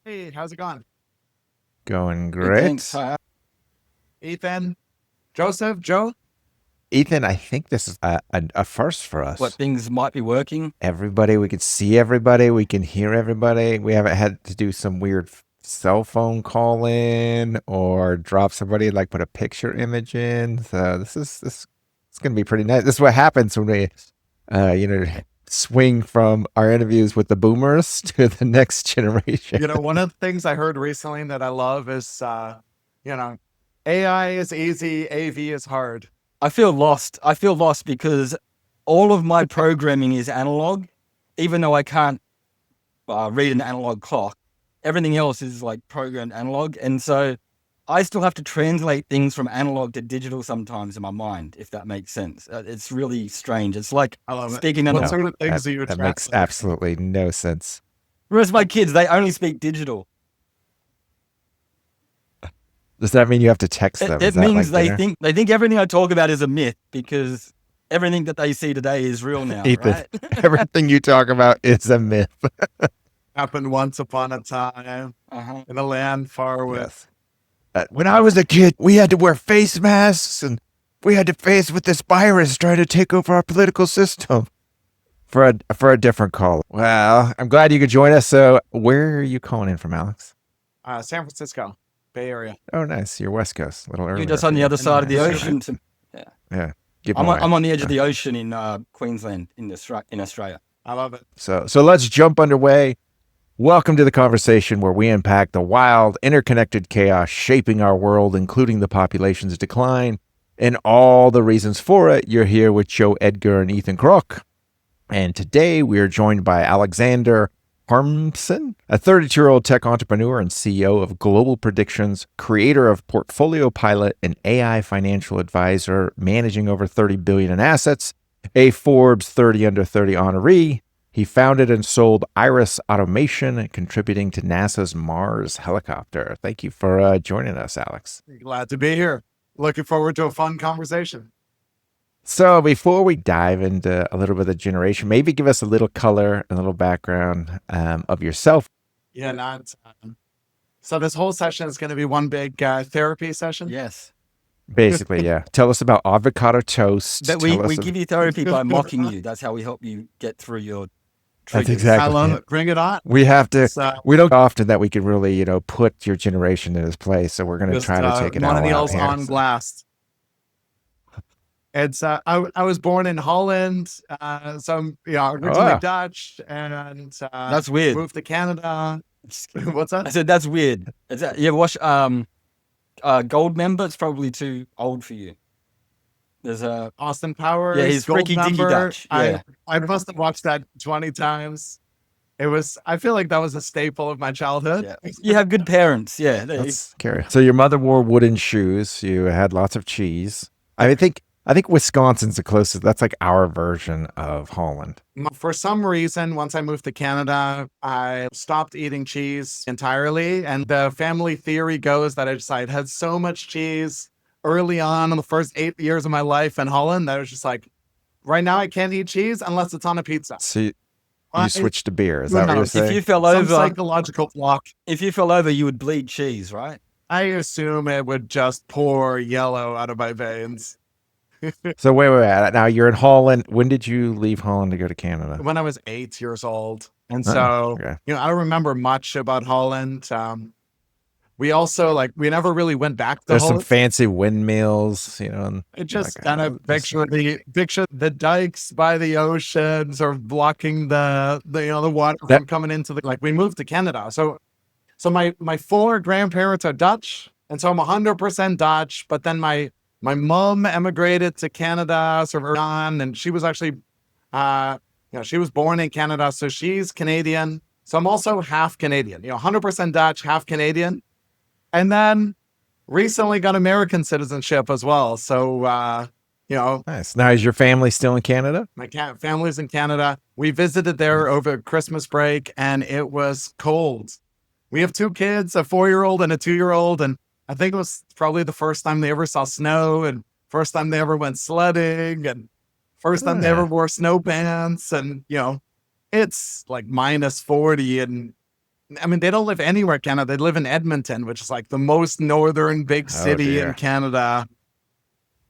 Hey, how's it going? Going Good, thanks. great. Hi. Ethan, Joseph, Joe? Ethan, I think this is a first for What us. things might be working? Everybody, we can see everybody, we can hear everybody. We haven't had to do some weird cell phone call in or drop somebody, like put a picture image in. So this it's gonna be pretty nice. This is what happens when we uh, you know, swing from our interviews with the boomers to the next generation. One of the things I heard recently that I love is, you know, AI is easy, AV is hard. I feel lost. I feel lost because all of my programming is analog, even though I can't read an analog clock. Everything else is like programmed analog. And so I still have to translate things from analog to digital sometimes in my mind, if that makes sense. It's really strange. It's like I love it. speaking What No, sort of things that do you that makes translate? absolutely no sense. whereas my kids, they only speak digital. Does that mean you have to text It, them? Is it that means like dinner? they think everything I talk about is a myth because everything that they see today is real now, Ethan, right? everything you talk about is a myth. Happened once upon a time Uh-huh. in a land far away. Yes. When I was a kid, we had to wear face masks and we had to face with this virus trying to take over our political system. For a different call. Well, I'm glad you could join us. So, where are you calling in from, Alex? San Francisco, Bay Area. Oh, nice. You're West Coast. A little You're earlier just on for the you. other And side of the Nice. where are you? ocean. Yeah. Yeah. Give them I'm away. I'm on the edge of the ocean in Queensland in Australia. I love it. So let's jump underway. Welcome to the conversation where we unpack the wild, interconnected chaos shaping our world, including the population's decline and all the reasons for it. You're here with Joe Edgar and Ethan Krook. And today we are joined by Alexander Harmsen, a 32-year-old tech entrepreneur and CEO of Global Predictions, creator of Portfolio Pilot, an AI financial advisor managing over 30 billion in assets, a Forbes 30 under 30 honoree. He founded and sold Iris Automation, contributing to NASA's Mars helicopter. Thank you for joining us, Alex. Glad to be here. Looking forward to a fun conversation. So before we dive into a little bit of generation, maybe give us a little color, a little background of yourself. Yeah, not. So this whole session is going to be one big therapy session. Yes. Basically, yeah. Tell us about avocado toast. That we, Tell we us. give you therapy by mocking you. That's how we help you get through your That's triggers. I exactly love it. it. Bring it on. We have to. It's We don't often that we can really, put your generation in its place. So we're going to just try to take it all out millennials here. on blast. It's I was born in Holland, so I'm originally Oh, Dutch, and That's weird. moved to Canada. What's I that? said that's weird. You ever watch Gold Member? It's probably too old for you. There's a Austin yeah, Powers, he's Gold freaky dicky Member. Dutch. I Yeah. I must have watched that 20 times. It was. I feel like that was a staple of my childhood. Yeah. You have good parents. Yeah. that's scary. So your mother wore wooden shoes. You had lots of cheese. I think Wisconsin's the closest. That's like our version of Holland. For some reason, once I moved to Canada, I stopped eating cheese entirely. And the family theory goes that I had so much cheese early on in the first 8 years of my life in Holland that I was just like, right now I can't eat cheese unless it's on a pizza. So you I, switched to beer. Is who that what you're knows? If saying? you fell Some over, psychological block. you would bleed cheese, right? I assume it would just pour yellow out of my veins. So wait. Now you're in Holland. When did you leave Holland to go to Canada? When I was 8 years old. And Oh, so, okay. I don't remember much about Holland. We also we never really went back to There's some Holland. fancy windmills, and It you're just like, kind oh, of picture the dikes by the ocean sort of blocking the water that from coming into the we moved to Canada. So my four grandparents are Dutch, and so I'm 100% Dutch, but then my mom emigrated to Canada sort of early on, and she was actually she was born in Canada, so she's Canadian. So I'm also half Canadian, 100% Dutch, half Canadian. And then recently got American citizenship as well. So, nice. Now is your family still in Canada? my family's in Canada. We visited there Nice. over Christmas break and it was cold. We have two kids, a 4-year-old and a 2-year-old. And I think it was probably the first time they ever saw snow and first time they ever went sledding and first time they ever Ah, wore snow pants. And, it's like -40 and I mean, they don't live anywhere in Canada. They live in Edmonton, which is like the most northern big city in dear. Canada.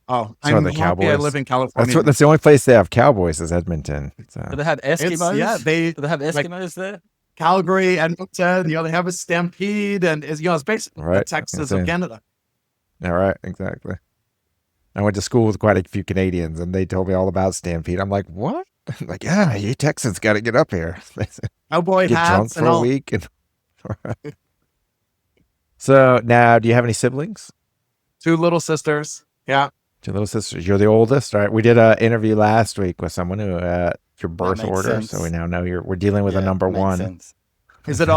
Oh, So are I'm the happy I Cowboys. live in California. That's the only place they have Cowboys is Edmonton. So. Do they have It's, Eskimos? yeah, Do they have Eskimos there? Calgary, Edmonton, they have a stampede, and it's basically the Right. Texas of Insane. Canada. All right, exactly. I went to school with quite a few Canadians, and they told me all about Stampede. I'm like, what? Like, yeah, you Texans got to get up here. Cowboy Get drunk hats for and a all. week. And so now, do you have any siblings? 2 little sisters. Yeah. Two little sisters. You're the oldest, right? We did an interview last week with someone who your birth makes order, sense. so we now know we're dealing with a Yeah, number makes one. sense. Is it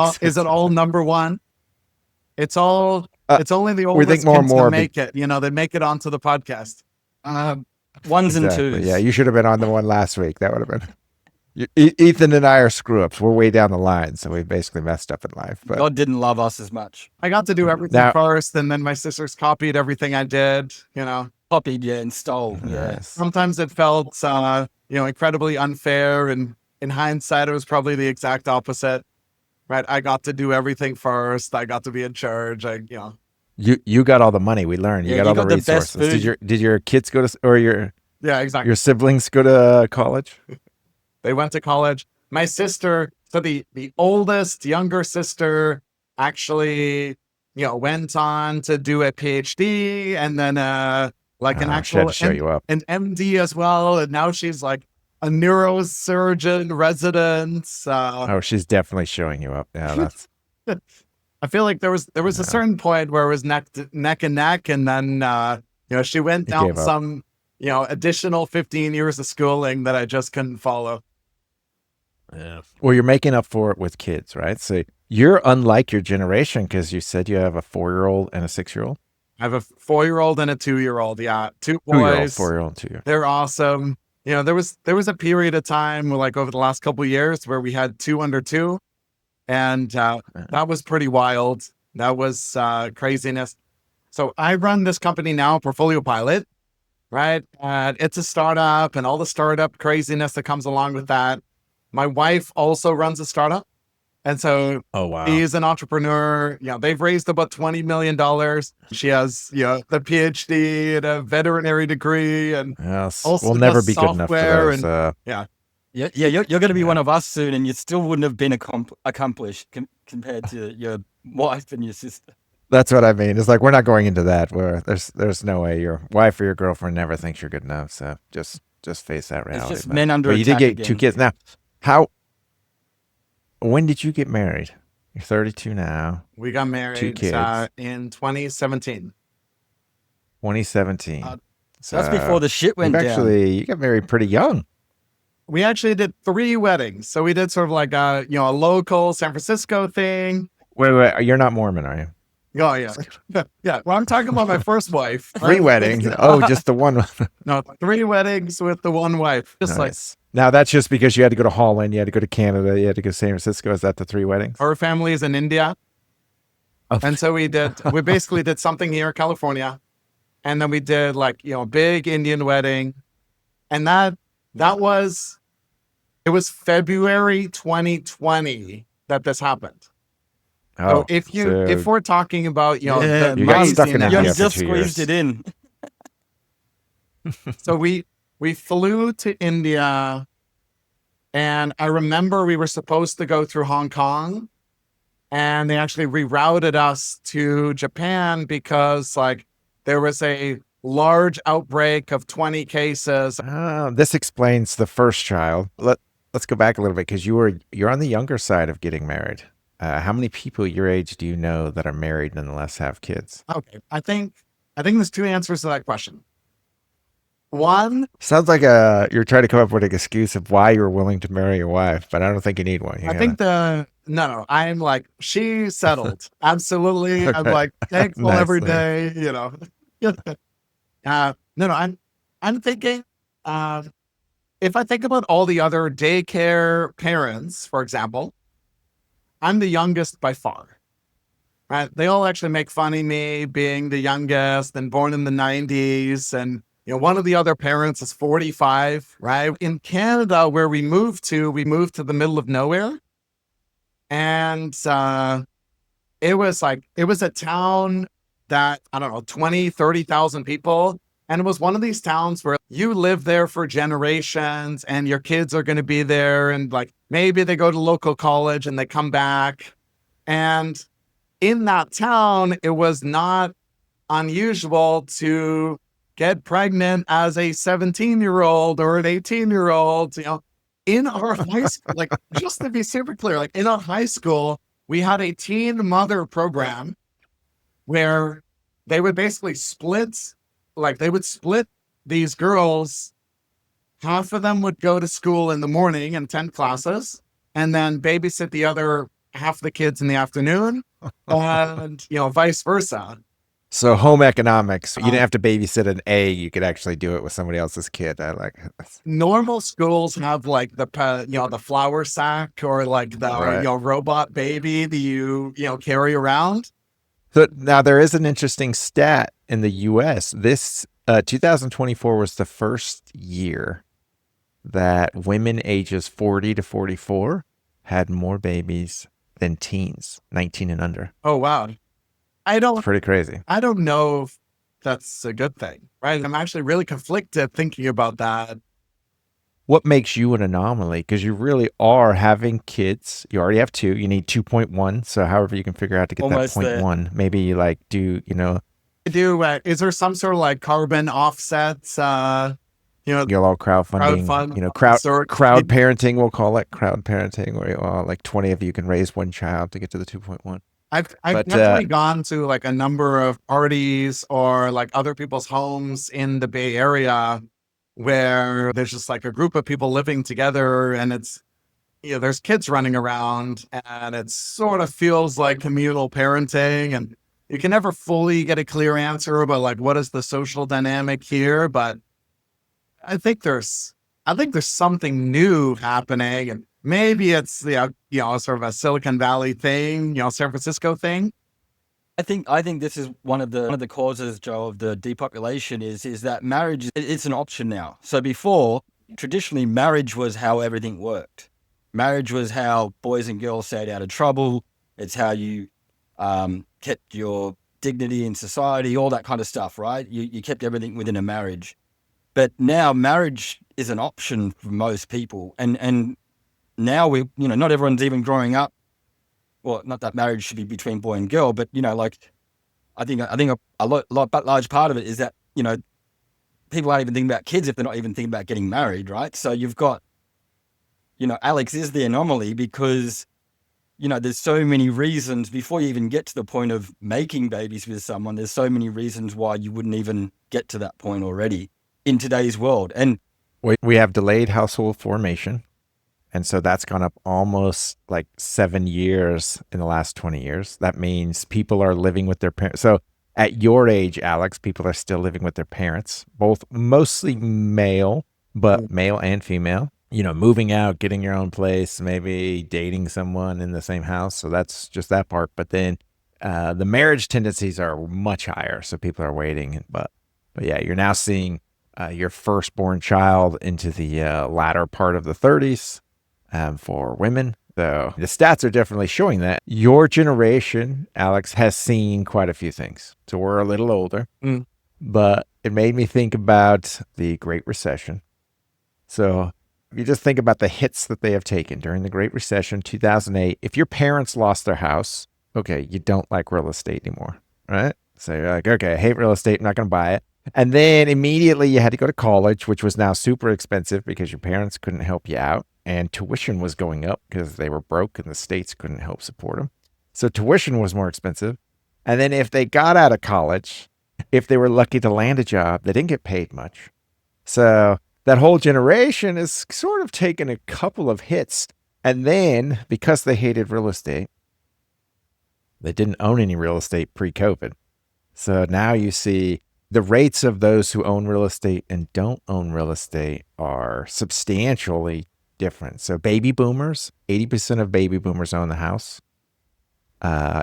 all number one? It's only the we think oldest more and kids more that make it. They make it onto the podcast. Ones and Exactly. twos. Yeah, you should have been on the one last week. That would have been. Ethan and I are screw ups. We're way down the line, so we basically messed up in life. But God didn't love us as much. I got to do everything Now- first, and then my sisters copied everything I did. Copied, yeah, and stole. Yeah. Nice. Sometimes it felt, incredibly unfair, and in hindsight, it was probably the exact opposite. Right? I got to do everything first. I got to be in charge. You got all the money. We learned. You Yeah, got you all got the the best resources. food. Did your kids go to or your Exactly. siblings go to college? They went to college. My sister, so the oldest younger sister, actually, went on to do a PhD, and then an She had actual to show you up. an MD as well, and now she's like a neurosurgeon resident. Oh, she's definitely showing you up. Yeah, that's I feel like there was a certain point where it was neck and neck, and then she went You down gave up. some additional 15 years of schooling that I just couldn't follow. yeah. Well, you're making up for it with kids, right? So you're unlike your generation because you said you have a 4-year-old and a 6-year-old. I have a 4-year-old and a 2-year-old. Yeah, 2 2-year-old, boys. 4-year-old, 2-year. They're awesome. There was a period of time, like over the last couple of years, where we had 2 under 2, and that was pretty wild. That was craziness. So I run this company now, Portfolio Pilot, right? It's a startup, and all the startup craziness that comes along with that. My wife also runs a startup, and so Oh wow. she's an entrepreneur. They've raised about $20 million. She has, the PhD and a veterinary degree, and Yes. also We'll never does be good enough for software those. Yeah, you're going to be one of us soon, and you still wouldn't have been accomplished compared to your wife and your sister. That's what I mean. It's like we're not going into that where there's no way your wife or your girlfriend never thinks you're good enough. So just face that reality. It's just men under but you did attack get 2 again. kids. Now, when did you get married? You're 32 now. we got married 2 kids. in 2017. 2017. That's before the shit went down. You got married pretty young. We actually did 3 weddings. So we did sort of like a local San Francisco thing. Wait, you're not Mormon, are you? Oh yeah, yeah. Well, I'm talking about my first wife. 3 weddings. Oh, just the one. No, 3 weddings with the one wife. Just Nice. Now that's just because you had to go to Holland, you had to go to Canada, you had to go to San Francisco. Is that the 3 weddings? her family is in India, Oh. and so we basically did something here in California, and then we did a big Indian wedding, and it was February 2020 that this happened. Oh, So if we're talking about Yeah, you got stuck in craziness- India You for just 2 squeezed years. it in. So we flew to India, and I remember we were supposed to go through Hong Kong, and they actually rerouted us to Japan because there was a large outbreak of 20 cases. This explains the first child. Let's go back a little bit because you're on the younger side of getting married. How many people your age do you know that are married nonetheless have kids? Okay, I think there's 2 answers to that question. One, Sounds like you're trying to come up with an excuse of why you're willing to marry your wife, but I don't think you need one. I think no, I'm she settled. Absolutely. I'm Okay. thankful Nice, every nice. day, no, I'm thinking, if I think about all the other daycare parents, for example, I'm the youngest by far, right? They all actually make fun of me being the youngest and born in the 90s. And, one of the other parents is 45, right? In Canada, where we moved to the middle of nowhere. And it was a town that, I don't know, 20, 30,000 people. And it was one of these towns where you live there for generations and your kids are going to be there. And like maybe they go to local college and they come back. And in that town, it was not unusual to get pregnant as a 17-year-old or an 18-year-old, in our high school. Like, just to be super clear, like in our high school, we had a teen mother program where they would basically split these girls. Half of them would go to school in the morning and attend classes, and then babysit the other half of the kids in the afternoon, and vice versa. So home economics, you didn't have to babysit an egg. You could actually do it with somebody else's kid. I like it. Normal schools have like the flour sack or like the Right. robot baby that you carry around. So now there is an interesting stat in the U.S. This 2024 was the first year that women ages 40 to 44 had more babies than teens, 19 and under. Oh wow. It's pretty crazy. I don't know if that's a good thing, right? I'm actually really conflicted thinking about that. What makes you an anomaly? Because you really are having kids. You already have 2. You need 2.1. So however you can figure out to get Almost that there. 0.1, maybe you like do, Is there some sort of like carbon offsets? get all crowdfunding, crowd parenting, we'll call it crowd parenting, where like 20 of you can raise one child to get to the 2.1. I've definitely gone to like a number of parties or like other people's homes in the Bay Area where there's just like a group of people living together, and it's there's kids running around, and it sort of feels like communal parenting, and you can never fully get a clear answer about like what is the social dynamic here, but I think there's something new happening, and maybe it's sort of a Silicon Valley thing, San Francisco thing. I think this is one of the causes, Joe, of the depopulation is that marriage, it's an option now. So before, traditionally, marriage was how everything worked. Marriage was how boys and girls stayed out of trouble. It's how you kept your dignity in society, all that kind of stuff, right? You kept everything within a marriage. But now marriage is an option for most people. And now not everyone's even growing up. Well, not that marriage should be between boy and girl, but I think a large part of it is that people aren't even thinking about kids if they're not even thinking about getting married, right? So you've got Alex is the anomaly because there's so many reasons before you even get to the point of making babies with someone. There's so many reasons why you wouldn't even get to that point already in today's world. And we have delayed household formation. And so that's gone up almost like 7 years in the last 20 years. That means people are living with their parents. So at your age, Alex, people are still living with their parents, both mostly male, but male and female, moving out, getting your own place, maybe dating someone in the same house. So that's just that part. But then the marriage tendencies are much higher. So people are waiting. But yeah, you're now seeing your firstborn child into the latter part of the 30s. For women, though, the stats are definitely showing that your generation, Alex, has seen quite a few things. So we're a little older, but it made me think about the Great Recession. So if you just think about the hits that they have taken during the Great Recession, 2008, if your parents lost their house, okay, you don't like real estate anymore, right? So you're like, okay, I hate real estate. I'm not going to buy it. And then immediately you had to go to college, which was now super expensive because your parents couldn't help you out. And tuition was going up because they were broke and the states couldn't help support them. So tuition was more expensive. And then if they got out of college, if they were lucky to land a job, they didn't get paid much. So that whole generation is sort of taken a couple of hits. And then because they hated real estate, they didn't own any real estate pre-COVID. So now you see the rates of those who own real estate and don't own real estate are substantially different. So baby boomers, 80% of baby boomers own the house.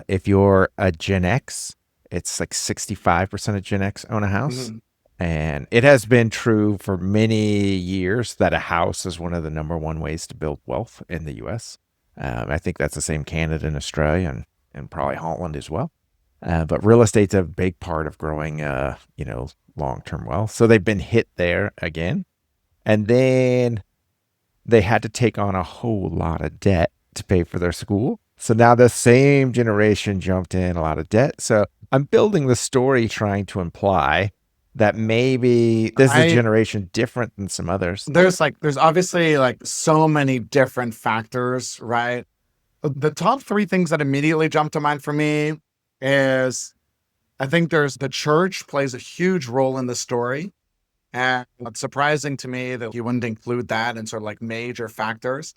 If you're a Gen X, it's like 65% of Gen X own a house. Mm-hmm. And it has been true for many years that a house is one of the number one ways to build wealth in the US. I think that's the same Canada and Australia and probably Holland as well. But real estate's a big part of growing, long-term wealth. So they've been hit there again. And then they had to take on a whole lot of debt to pay for their school. So now the same generation jumped in a lot of debt. So I'm building the story trying to imply that maybe this is a generation different than some others. There's obviously like so many different factors, right? The top three things that immediately jump to mind for me is I think there's the church plays a huge role in the story. And it's surprising to me that you wouldn't include that in sort of like major factors.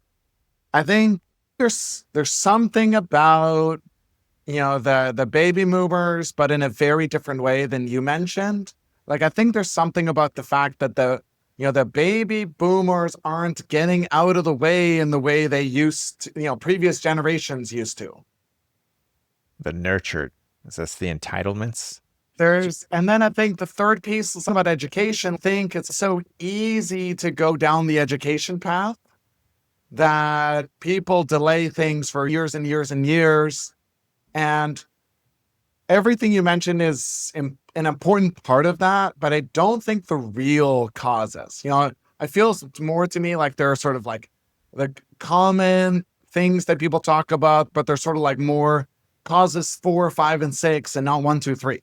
I think there's something about, the baby boomers, but in a very different way than you mentioned. Like, I think there's something about the fact that the baby boomers aren't getting out of the way in the way they used to, previous generations used to. The nurtured. Is this the entitlements? And then I think the third piece is about education. I think it's so easy to go down the education path that people delay things for years and years and years. And everything you mentioned is an important part of that, but I don't think the real causes. I feel more to me like there are sort of like the common things that people talk about, but they're sort of like more causes 4, 5, and 6, and not 1, 2, 3.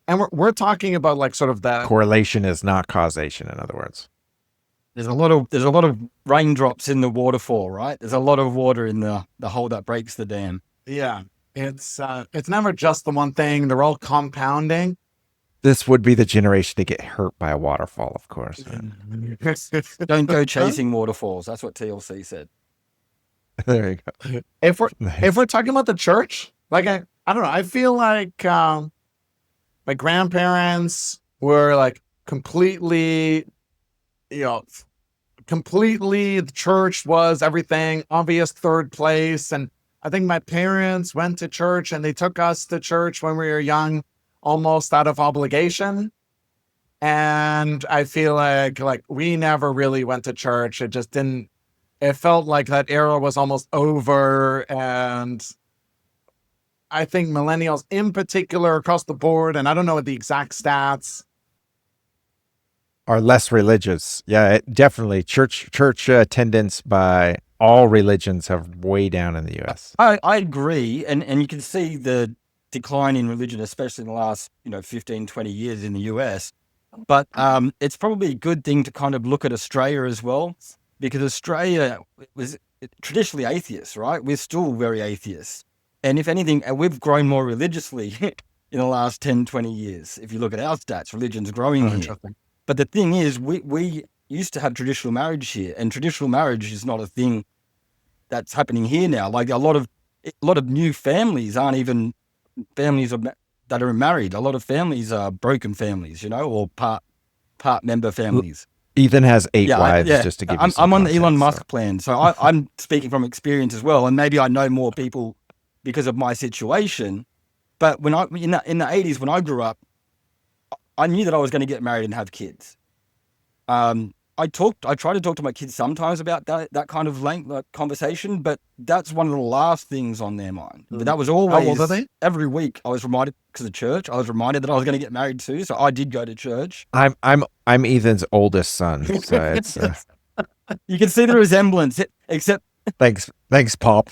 And we're talking about like sort of the correlation is not causation. In other words, there's a lot of raindrops in the waterfall, right? There's a lot of water in the hole that breaks the dam. Yeah, it's never just the one thing. They're all compounding. This would be the generation to get hurt by a waterfall, of course. Right? Don't go chasing waterfalls. That's what TLC said. There you go. If we're talking about the church, like I don't know, I feel like my grandparents were like completely the church was everything, obvious third place. And I think my parents went to church and they took us to church when we were young, almost out of obligation. And I feel like we never really went to church. It just didn't, it felt like that era was almost over. And I think millennials in particular across the board, and I don't know the exact stats, are less religious. Yeah, definitely. Church attendance by all religions have way down in the U.S. I agree. And you can see the decline in religion, especially in the last 15, 20 years in the US. But it's probably a good thing to kind of look at Australia as well, because Australia was traditionally atheist, right? We're still very atheist. And if anything, we've grown more religiously in the last 10, 20 years. If you look at our stats, religion's growing here. But the thing is, we used to have traditional marriage here, and traditional marriage is not a thing that's happening here now. Like a lot of new families aren't even families that are married. A lot of families are broken families, or part member families. Ethan has 8 wives, just to give you some I'm on the context, Elon Musk plan, so I'm speaking from experience as well, and maybe I know more people because of my situation. But when in the 80s, when I grew up, I knew that I was going to get married and have kids. I try to talk to my kids sometimes about that kind of conversation, but that's one of the last things on their mind. But that was always, how old are they? Every week I was reminded, because of church, I was reminded that I was going to get married too. So I did go to church. I'm Ethan's oldest son, so it's you can see the resemblance, except Thanks, Pop.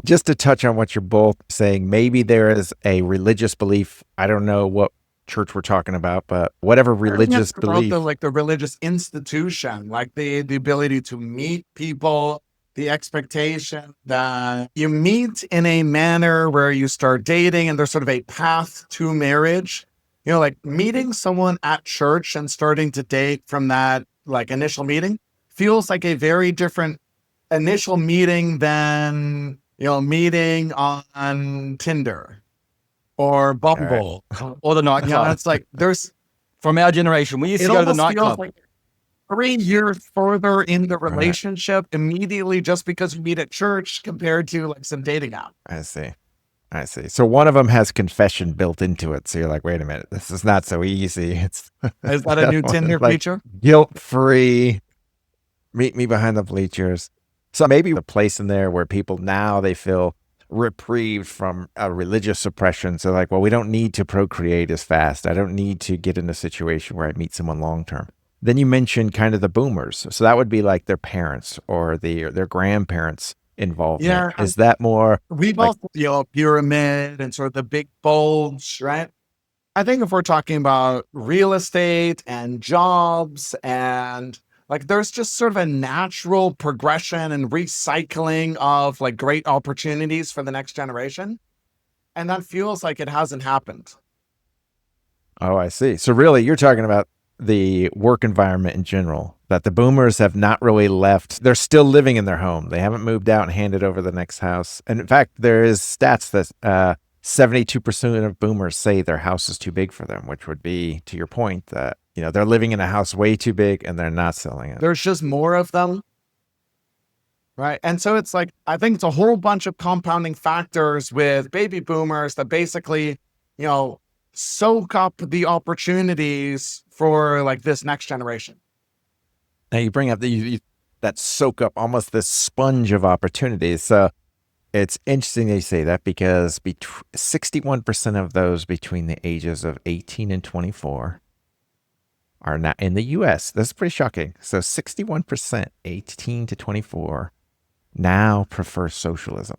Just to touch on what you're both saying, maybe there is a religious belief. I don't know what church we're talking about, but whatever religious belief, the religious institution, like the ability to meet people, the expectation that you meet in a manner where you start dating and there's sort of a path to marriage. Like meeting someone at church and starting to date from that initial meeting feels like a very different initial meeting than meeting on Tinder or Bumble or the nightclub. It's like there's from our generation, we used to go to the nightclub. Like 3 years further in the relationship immediately just because we meet at church compared to some dating app. I see. So one of them has confession built into it. So you're like, wait a minute, this is not so easy. Is that a new Tinder feature? Guilt-free. Meet me behind the bleachers. So maybe the place in there where people now they feel reprieved from a religious oppression. So like, well, we don't need to procreate as fast. I don't need to get in a situation where I meet someone long term. Then you mentioned kind of the boomers. So that would be like their parents or their grandparents' involvement. Yeah. Is that more We like, both, pyramid and sort of the big bulge, right? I think if we're talking about real estate and jobs and like there's just sort of a natural progression and recycling of like great opportunities for the next generation. And that feels like it hasn't happened. oh, I see. So really you're talking about the work environment in general, that the boomers have not really left. They're still living in their home. They haven't moved out and handed over the next house. And in fact, there is stats that 72% of boomers say their house is too big for them, which would be, to your point, that they're living in a house way too big and they're not selling it. There's just more of them. Right. And so it's like, I think it's a whole bunch of compounding factors with baby boomers that basically, soak up the opportunities for like this next generation. Now you bring up that soak up almost this sponge of opportunities. So it's interesting that you say that because 61% of those between the ages of 18 and 24 are not in the U.S. That's pretty shocking. So 61%, 18 to 24, now prefer socialism,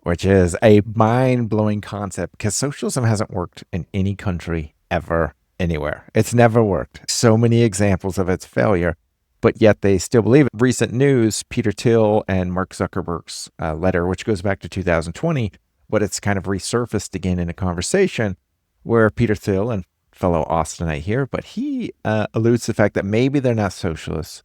which is a mind-blowing concept because socialism hasn't worked in any country ever, anywhere. It's never worked. So many examples of its failure, but yet they still believe it. Recent news, Peter Thiel and Mark Zuckerberg's letter, which goes back to 2020, but it's kind of resurfaced again in a conversation where Peter Thiel, and fellow Austinite here, but he alludes to the fact that maybe they're not socialists.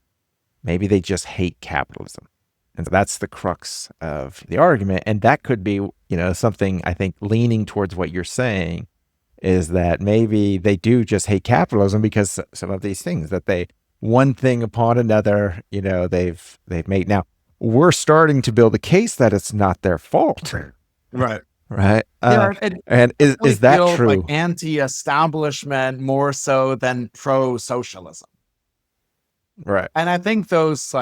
Maybe they just hate capitalism. And that's the crux of the argument. And that could be, something I think leaning towards what you're saying is that maybe they do just hate capitalism because some of these things that they, one thing upon another, they've made. Now, we're starting to build a case that it's not their fault. Right. Right. Yeah, and is that feels true? like anti-establishment more so than pro-socialism. Right. And I think those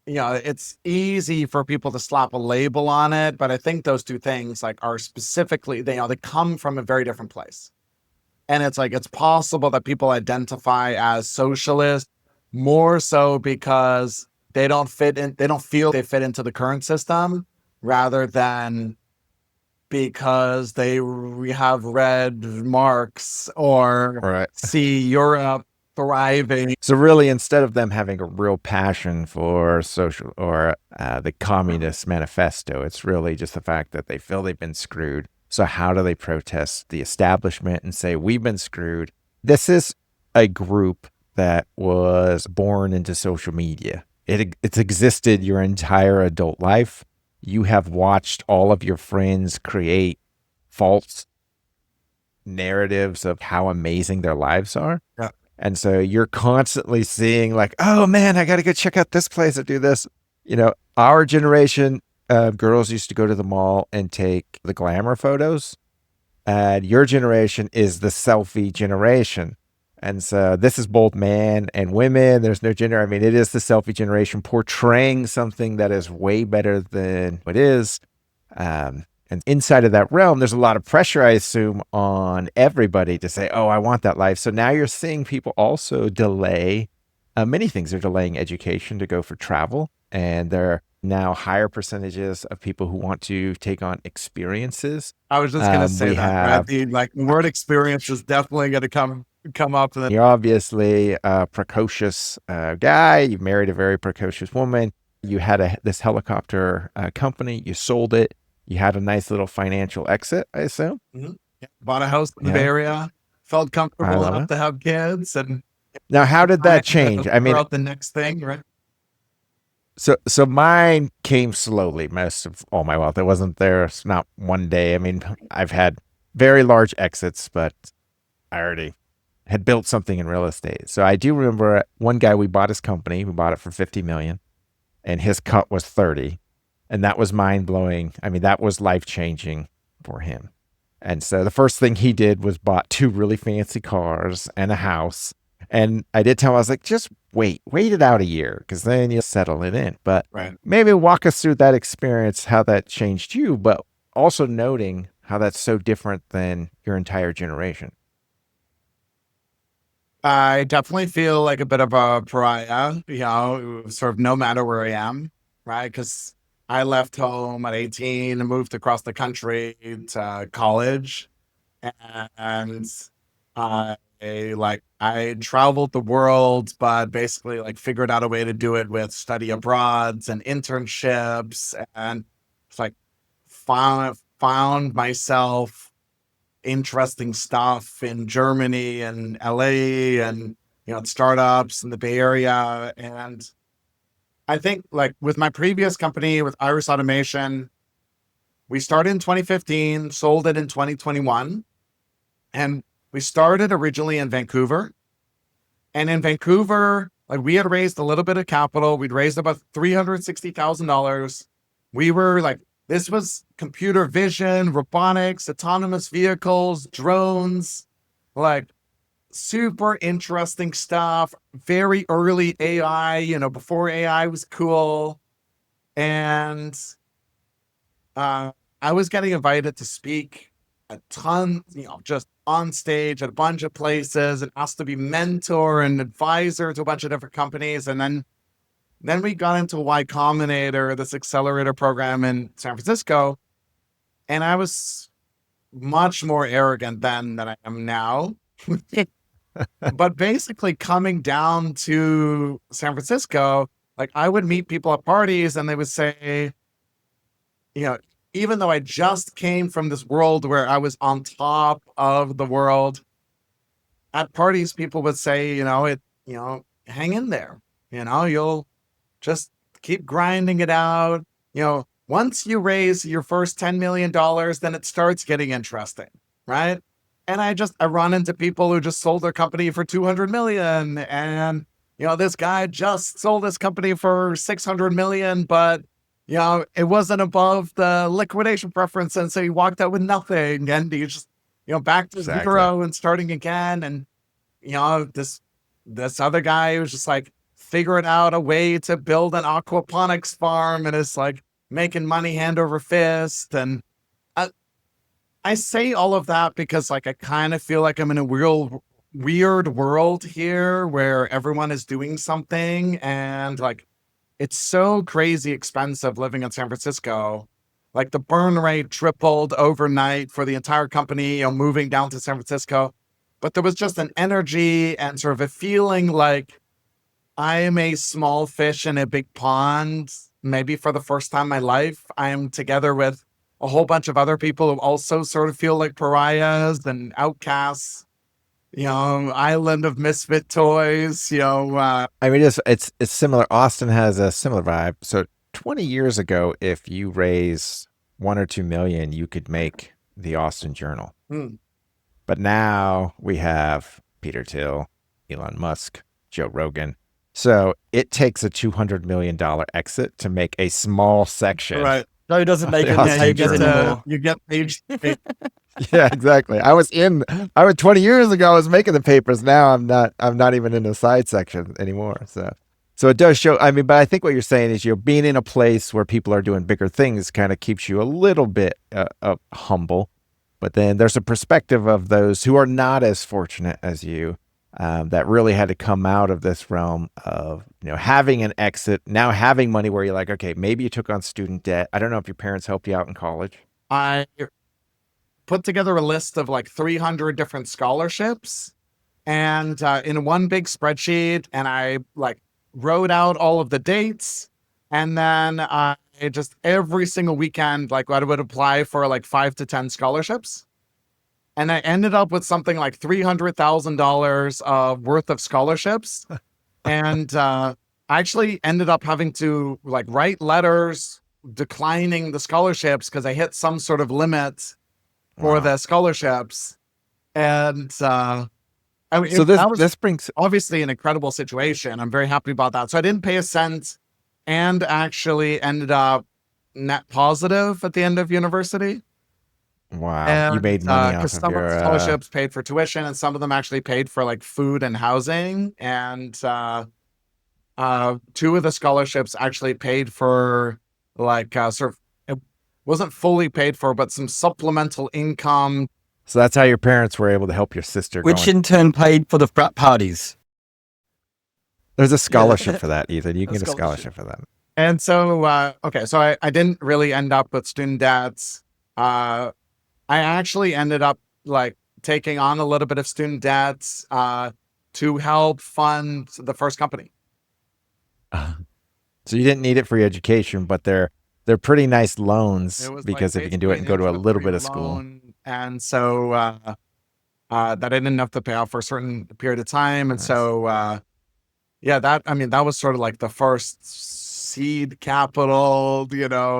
it's easy for people to slap a label on it, but I think those two things are specifically, they come from a very different place. And it's possible that people identify as socialist more so because they don't feel they fit into the current system rather than because they have read Marx or see Europe thriving. So really, instead of them having a real passion for social or the Communist Manifesto, it's really just the fact that they feel they've been screwed. So how do they protest the establishment and say, we've been screwed? This is a group that was born into social media. It's existed your entire adult life. You have watched all of your friends create false narratives of how amazing their lives are. Yeah. And so you're constantly seeing oh man, I got to go check out this place and do this. Our generation of girls used to go to the mall and take the glamour photos. And your generation is the selfie generation. And so this is both man and women. There's no gender. I mean, it is the selfie generation portraying something that is way better than what is. And inside of that realm, there's a lot of pressure, I assume, on everybody to say, oh, I want that life. So now you're seeing people also delay many things. They're delaying education to go for travel. And there are now higher percentages of people who want to take on experiences. I was just going to say that. Right? The word experience is definitely going to come up. You're obviously a precocious guy. You married a very precocious woman. You had this helicopter company. You sold it. You had a nice little financial exit, I assume. Mm-hmm. Yeah. Bought a house in the Bay Area. Felt comfortable enough to have kids. And now, how did that change? I mean, the next thing, right? So mine came slowly. Most of all my wealth, it wasn't there. It's not one day. I mean, I've had very large exits, but I already had built something in real estate. So I do remember one guy, we bought his company. We bought it for $50 million and his cut was 30. And that was mind blowing. I mean, that was life changing for him. And so the first thing he did was bought 2 really fancy cars and a house. And I did tell him, I was like, just wait it out a year because then you'll settle it in. But Right. maybe walk us through that experience, how that changed you, but also noting how that's so different than your entire generation. I definitely feel like a bit of a pariah, sort of no matter where I am, right? Because I left home at 18 and moved across the country to college. And I traveled the world, but basically like figured out a way to do it with study abroads and internships, and it's like found myself interesting stuff in Germany and LA and startups in the Bay Area. And I think like with my previous company with Iris Automation, we started in 2015, sold it in 2021. And we started originally in Vancouver. And in Vancouver, like we had raised a little bit of capital. We'd raised about $360,000. We were like, this was computer vision, robotics, autonomous vehicles, drones, like super interesting stuff. Very early AI, before AI was cool. And I was getting invited to speak a ton, just on stage at a bunch of places and asked to be mentor and advisor to a bunch of different companies. And then we got into Y Combinator, this accelerator program in San Francisco. And I was much more arrogant then than I am now. But basically coming down to San Francisco, like I would meet people at parties and they would say, even though I just came from this world where I was on top of the world, at parties, people would say, hang in there, you'll just keep grinding it out. Once you raise your first $10 million, then it starts getting interesting, right? And I run into people who just sold their company for 200 million. And, this guy just sold his company for 600 million, but it wasn't above the liquidation preference. And so he walked out with nothing. And he just, back to zero and starting again. And, this other guy was just like figuring out a way to build an aquaponics farm and is like making money hand over fist. And I say all of that because like I kind of feel like I'm in a real weird world here where everyone is doing something, and like it's so crazy expensive living in San Francisco. Like the burn rate tripled overnight for the entire company, moving down to San Francisco. But there was just an energy and sort of a feeling like I am a small fish in a big pond. Maybe for the first time in my life, I am together with a whole bunch of other people who also sort of feel like pariahs and outcasts. Island of misfit toys. I mean, it's similar. Austin has a similar vibe. So 20 years ago, if you raise 1 or 2 million, you could make the Austin Journal. But now we have Peter Thiel, Elon Musk, Joe Rogan. So it takes a $200 million exit to make a small section. Right. No, he doesn't make it. Austin He gets Journal. You get page. Yeah, exactly. I was 20 years ago, I was making the papers. Now I'm not even in the side section anymore. So it does show, I mean, but I think what you're saying is being in a place where people are doing bigger things kind of keeps you a little bit humble. But then there's a perspective of those who are not as fortunate as you, that really had to come out of this realm of, having an exit, now having money where you're like, okay, maybe you took on student debt. I don't know if your parents helped you out in college. I put together a list of like 300 different scholarships and in one big spreadsheet, and I like wrote out all of the dates. And then I just every single weekend, like I would apply for like 5 to 10 scholarships. And I ended up with something like $300,000 worth of scholarships. And I actually ended up having to like write letters declining the scholarships because I hit some sort of limit for the scholarships. And I mean, So this brings obviously an incredible situation. I'm very happy about that. So I didn't pay a cent and actually ended up net positive at the end of university. Wow. You And made money off because of some of your the scholarships paid for tuition and some of them actually paid for like food and housing. And two of the scholarships actually paid for like sort of, it wasn't fully paid for, but some supplemental income. so that's how your parents were able to help your sister Which going. in turn paid for the frat parties. There's a scholarship for that, Ethan. You can A get a scholarship. scholarship for that. And so, okay, so I didn't really end up with student debts. I actually ended up like taking on a little bit of student debts to help fund the first company. So you didn't need it for your education, but they're pretty nice It loans was like because if you can do basically it and an go to a little interest-free bit of school. loan, and so that I didn't have to pay off for a certain period of time, and Nice. so yeah, that was sort of like the first seed capital,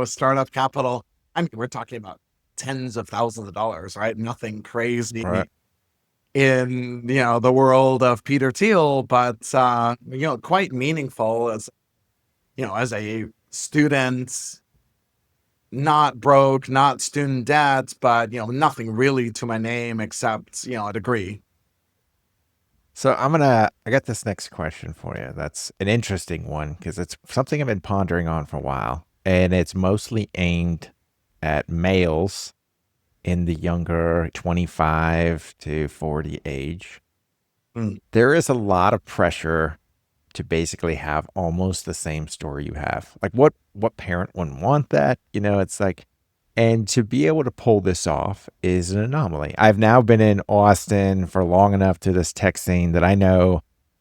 startup capital. I mean, we're talking about tens of thousands of dollars, right? Nothing crazy Right. in the world of Peter Thiel, but quite meaningful as a student, not broke, not student debt, but nothing really to my name except a degree. So I got this next question for you. That's an interesting one because it's something I've been pondering on for a while, and it's mostly aimed at males in the younger 25 to 40 age. Mm. There is a lot of pressure to basically have almost the same story you have. Like what parent wouldn't want that? It's like, and to be able to pull this off is an anomaly. I've now been in Austin for long enough to this tech scene that I know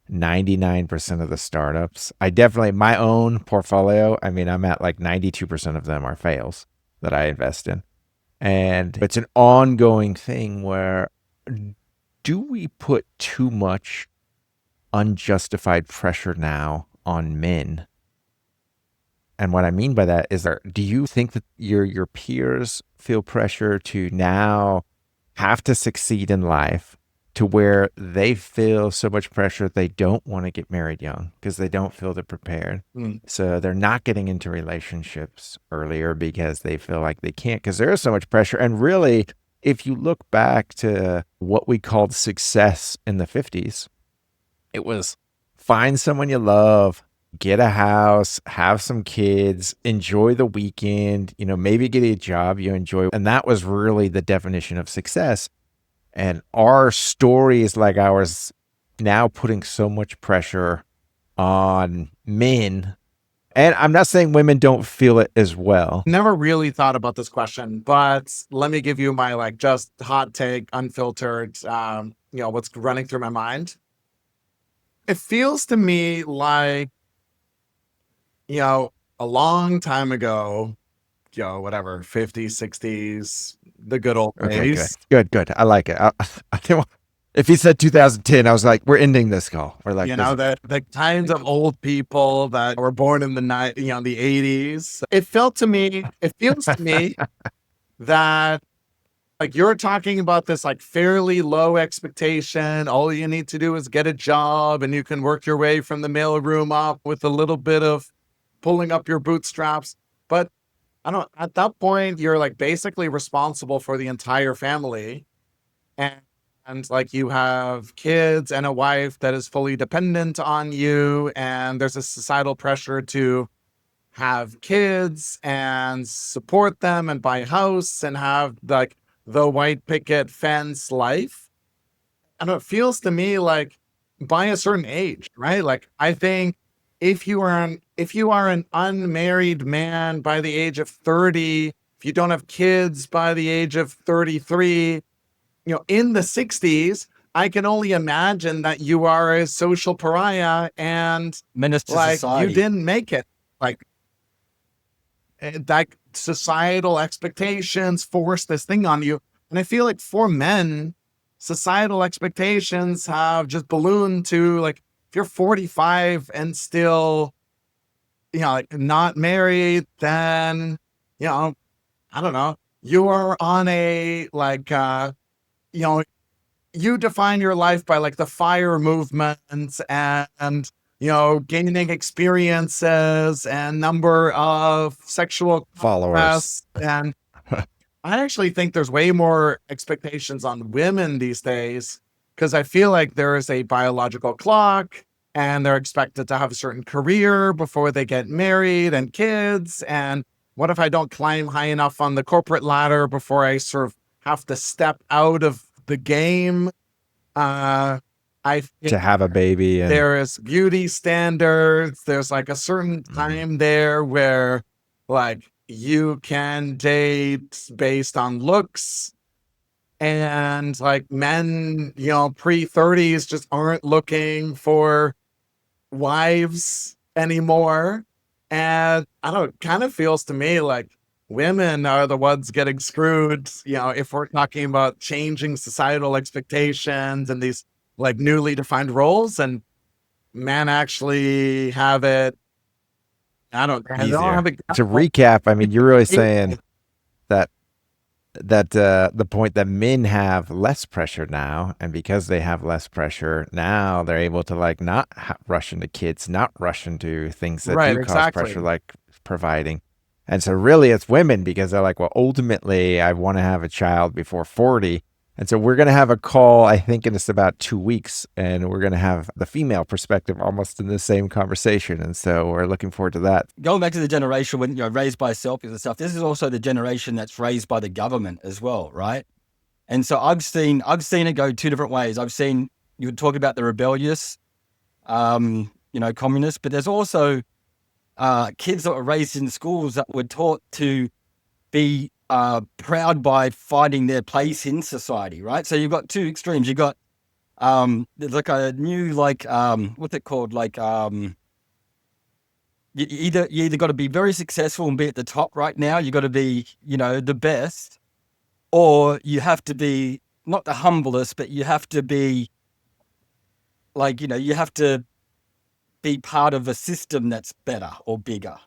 99% of the startups. I definitely, my own portfolio, I mean, I'm at like 92% of them are fails that I invest in. And it's an ongoing thing where do we put too much unjustified pressure now on men? And what I mean by that is do you think that your peers feel pressure to now have to succeed in life to where they feel so much pressure they don't want to get married young because they don't feel they're prepared? Mm. So they're not getting into relationships earlier because they feel like they can't because there is so much pressure. And really, if you look back to what we called success in the 50s, it was find someone you love, get a house, have some kids, enjoy the weekend, maybe get a job you enjoy. And that was really the definition of success. And our stories like ours now putting so much pressure on men. And I'm not saying women don't feel it as well. Never really thought about this question, but let me give you my like just hot take, unfiltered, what's running through my mind. It feels to me like, a long time ago, whatever, 50s, 60s, the good old Okay, days. good. I like it. I didn't want, if he said 2010, I was like, we're ending this call. We're like, The kinds of old people that were born in the the 80s. It feels to me that like you're talking about this like fairly low expectation. All you need to do is get a job and you can work your way from the mailroom up with a little bit of pulling up your bootstraps. But I don't, at that point, you're like basically responsible for the entire family. And like you have kids and a wife that is fully dependent on you. And there's a societal pressure to have kids and support them and buy a house and have like the white picket fence life. And it feels to me like by a certain age, right? Like I think if you are an unmarried man by the age of 30, if you don't have kids by the age of 33, in the 60s, I can only imagine that you are a social pariah and Menace to like society. you didn't make it. Like that societal expectations force this thing on you. And I feel like for men, societal expectations have just ballooned to like, if you're 45 and still, like not married, then, I don't know, you are on a like, you define your life by like the FIRE movement and gaining experiences and number of sexual followers. and I actually think there's way more expectations on women these days because I feel like there is a biological clock and they're expected to have a certain career before they get married and kids. And what if I don't climb high enough on the corporate ladder before I sort of have to step out of the game? I To have a baby and there is beauty standards. There's like a certain time there where like you can date based on looks and like men, pre-30s just aren't looking for wives anymore. And I don't know, it kind of feels to me like women are the ones getting screwed, if we're talking about changing societal expectations and these like newly defined roles, and men actually have it. They don't easier. have it. To recap, I mean, you're really saying that the point that men have less pressure now, and because they have less pressure now, they're able to like not rush into kids, not rush into things that Right, do cause exactly. pressure, like providing. And so really it's women because they're like, well, ultimately I want to have a child before 40. And so we're going to have a call, I think in just about 2 weeks, and we're going to have the female perspective almost in the same conversation. And so we're looking forward to that. Going back to the generation when raised by selfies and stuff, this is also the generation that's raised by the government as well, right? And so I've seen it go two different ways. I've seen you would talk about the rebellious, communists, but there's also kids that were raised in schools that were taught to be proud by finding their place in society, right? So you've got two extremes. You've got there's like a new what's it called? Like you either got to be very successful and be at the top right now. You got to be the best, or you have to be not the humblest, but you have to be you have to be part of a system that's better or bigger.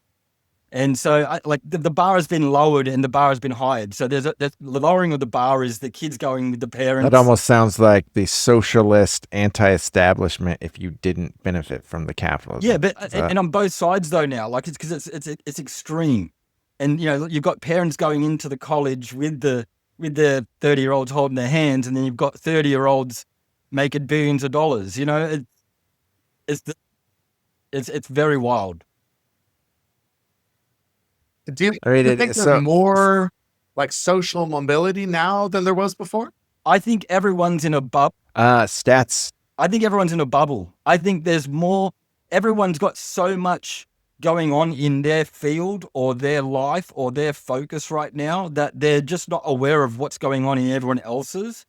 And so the bar has been lowered and the bar has been higher. So there's the lowering of the bar is the kids going with the parents. That almost sounds like the socialist anti-establishment if you didn't benefit from the capitalism. Yeah, but and on both sides though now, like it's because it's extreme. And you've got parents going into the college with their 30-year-olds holding their hands, and then you've got 30-year-olds making billions of dollars. It's very wild. Do you think there's more like social mobility now than there was before? I think everyone's in a bubble. Stats. I think everyone's in a bubble. I think there's more. Everyone's got so much going on in their field or their life or their focus right now that they're just not aware of what's going on in everyone else's.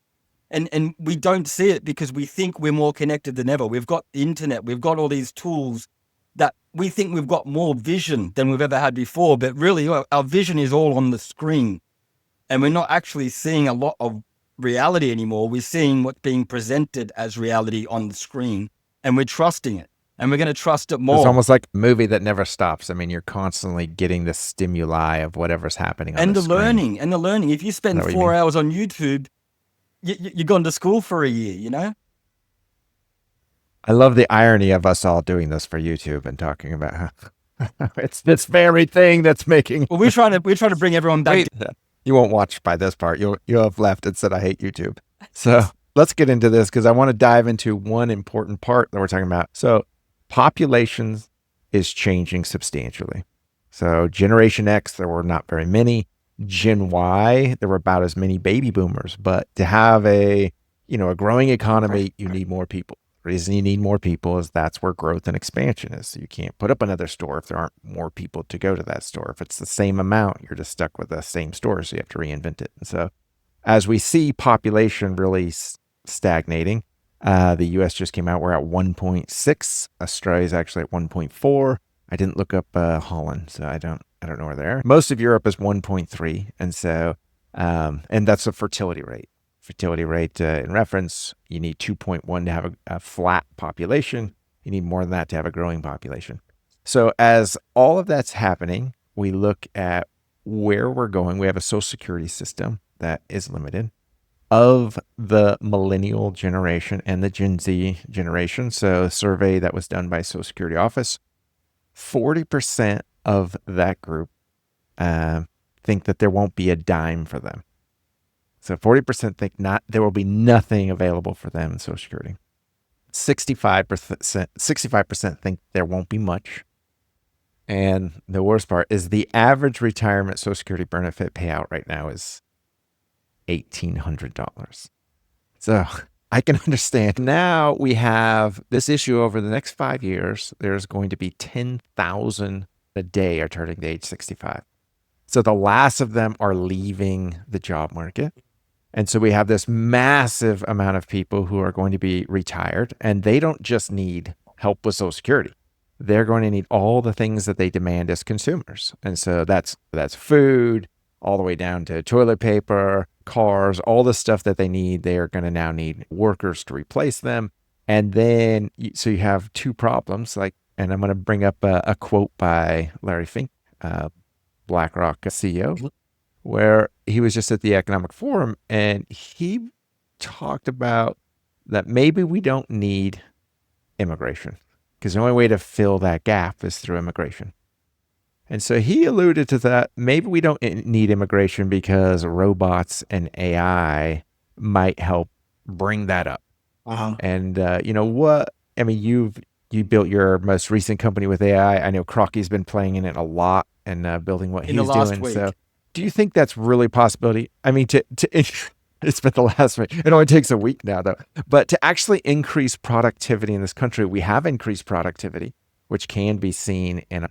And we don't see it because we think we're more connected than ever. We've got the internet. We've got all these tools that we think we've got more vision than we've ever had before. But really, our vision is all on the screen. And we're not actually seeing a lot of reality anymore. We're seeing what's being presented as reality on the screen. And we're trusting it. And we're going to trust it more. It's almost like a movie that never stops. I mean, you're constantly getting the stimuli of whatever's happening on the screen. And the learning. If you spend 4 hours on YouTube, you're going to school for a year, I love the irony of us all doing this for YouTube and talking about it's this very thing that's making. Well, we're trying to bring everyone back. You won't watch by this part. You'll have left and said, I hate YouTube. So let's get into this because I want to dive into one important part that we're talking about. So populations is changing substantially. So Generation X, there were not very many. Gen Y, there were about as many baby boomers, but to have a growing economy, you need more people. The reason you need more people is that's where growth and expansion is. So you can't put up another store if there aren't more people to go to that store. If it's the same amount, you're just stuck with the same store. So you have to reinvent it. And so as we see population really stagnating, the US just came out, we're at 1.6. Australia's actually at 1.4. I didn't look up Holland, so I don't know where they are. Most of Europe is 1.3. And so, and that's a fertility rate. Fertility rate in reference, you need 2.1 to have a flat population. You need more than that to have a growing population. So as all of that's happening, we look at where we're going. We have a social security system that is limited of the millennial generation and the Gen Z generation. So a survey that was done by Social Security Office, 40% of that group think that there won't be a dime for them. So 40% think there will be nothing available for them in Social Security. 65% think there won't be much. And the worst part is the average retirement Social Security benefit payout right now is $1,800. So I can understand. Now we have this issue over the next 5 years. There's going to be 10,000 a day are turning to age 65. So the last of them are leaving the job market. And so we have this massive amount of people who are going to be retired, and they don't just need help with Social Security. They're going to need all the things that they demand as consumers. And so that's food, all the way down to toilet paper, cars, all the stuff that they need. They are going to now need workers to replace them. And then, so you have two problems, and I'm going to bring up a quote by Larry Fink, BlackRock CEO, where he was just at the Economic Forum, and he talked about that maybe we don't need immigration, because the only way to fill that gap is through immigration. And so he alluded to that. Maybe we don't need immigration because robots and AI might help bring that up. Uh-huh. And you built your most recent company with AI. I know Crocky's been playing in it a lot and building what he's doing. Week. So do you think that's really a possibility? I mean, it's been the last week. It only takes a week now, though. But to actually increase productivity in this country, we have increased productivity, which can be seen in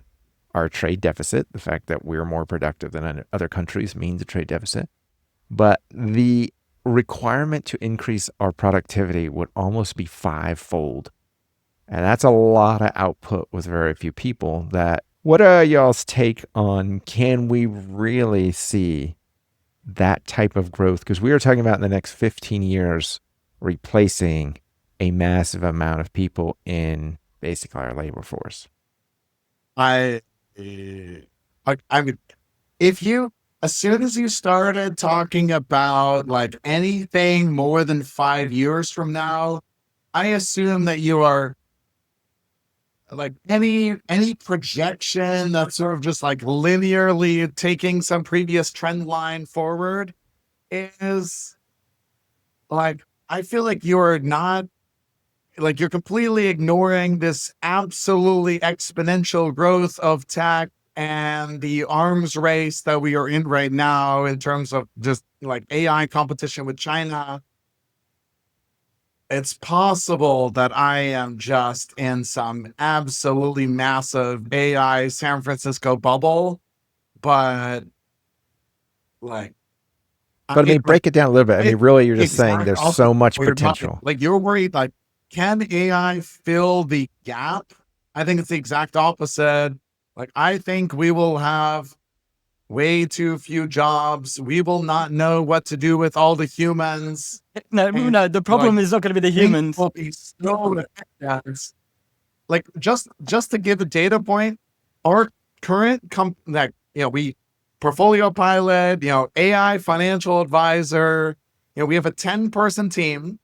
our trade deficit. The fact that we're more productive than other countries means a trade deficit. But the requirement to increase our productivity would almost be 5-fold. And that's a lot of output with very few people. What are y'all's take on, can we really see that type of growth? Because we are talking about in the next 15 years replacing a massive amount of people in basically our labor force. I mean, as soon as you started talking about like anything more than 5 years from now, I assume that you are like any projection that's sort of just like linearly taking some previous trend line forward is like, I feel like you're completely ignoring this absolutely exponential growth of tech and the arms race that we are in right now in terms of just like AI competition with China. It's possible that I am just in some absolutely massive AI San Francisco bubble, but like, But I mean, break it down a little bit. I mean, really, you're just saying there's so much potential. Like, you're worried, like, can AI fill the gap? I think it's the exact opposite. Like, I think we will have way too few jobs. We will not know what to do with all the humans. No, the problem is not going to be the humans. Will be so like, just to give a data point, our current we portfolio pilot, AI financial advisor, we have a 10-person team,